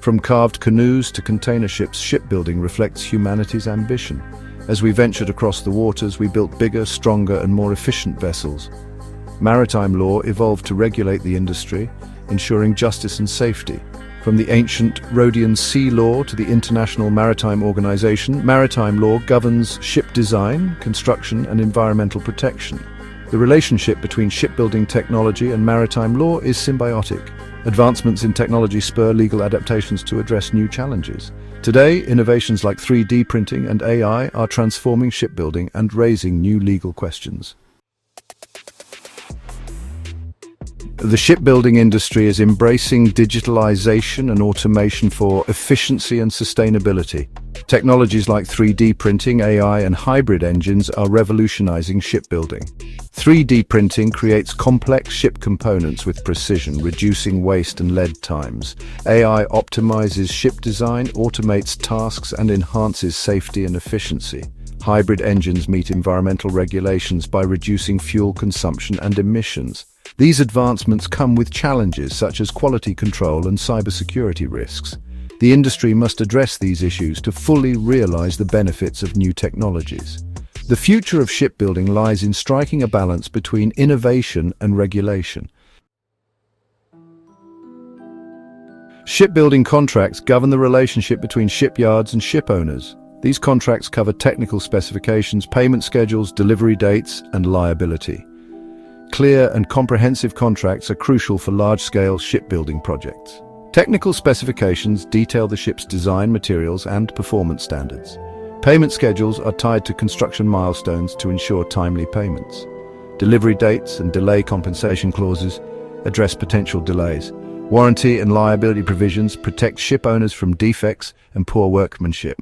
From carved canoes to container ships, shipbuilding reflects humanity's ambition. As we ventured across the waters, we built bigger, stronger, and more efficient vessels. Maritime law evolved to regulate the industry, ensuring justice and safety. From the ancient Rhodian sea law to the International Maritime Organization, maritime law governs ship design, construction, and environmental protection. The relationship between shipbuilding technology and maritime law is symbiotic. Advancements in technology spur legal adaptations to address new challenges. Today, innovations like 3D printing and AI are transforming shipbuilding and raising new legal questions. The shipbuilding industry is embracing digitalization and automation for efficiency and sustainability. Technologies like 3D printing, AI, and hybrid engines are revolutionizing shipbuilding. 3D printing creates complex ship components with precision, reducing waste and lead times. AI optimizes ship design, automates tasks, and enhances safety and efficiency. Hybrid engines meet environmental regulations by reducing fuel consumption and emissions. These advancements come with challenges such as quality control and cybersecurity risks. The industry must address these issues to fully realize the benefits of new technologies. The future of shipbuilding lies in striking a balance between innovation and regulation. Shipbuilding contracts govern the relationship between shipyards and ship owners. These contracts cover technical specifications, payment schedules, delivery dates, and liability. Clear and comprehensive contracts are crucial for large-scale shipbuilding projects. Technical specifications detail the ship's design, materials, and performance standards. Payment schedules are tied to construction milestones to ensure timely payments. Delivery dates and delay compensation clauses address potential delays. Warranty and liability provisions protect ship owners from defects and poor workmanship.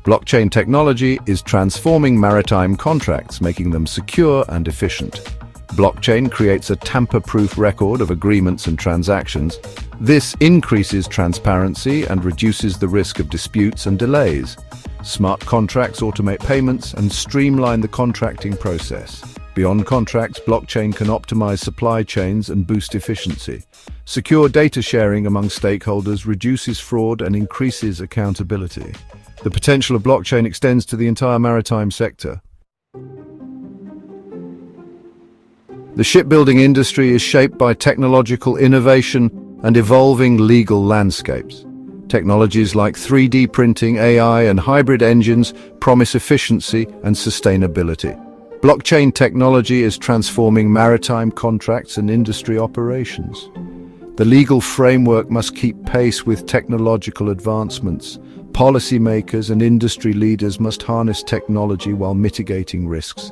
Blockchain technology is transforming maritime contracts, making them secure and efficient. Blockchain creates a tamper-proof record of agreements and transactions. This increases transparency and reduces the risk of disputes and delays. Smart contracts automate payments and streamline the contracting process. Beyond contracts, blockchain can optimize supply chains and boost efficiency. Secure data sharing among stakeholders reduces fraud and increases accountability. The potential of blockchain extends to the entire maritime sector. The shipbuilding industry is shaped by technological innovation and evolving legal landscapes. Technologies like 3D printing, AI, and hybrid engines promise efficiency and sustainability. Blockchain technology is transforming maritime contracts and industry operations. The legal framework must keep pace with technological advancements. Policymakers and industry leaders must harness technology while mitigating risks.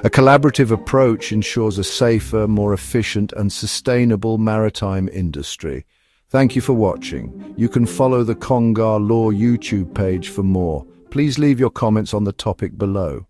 A collaborative approach ensures a safer, more efficient, and sustainable maritime industry. Thank you for watching. You can follow the Congar Law YouTube page for more. Please leave your comments on the topic below.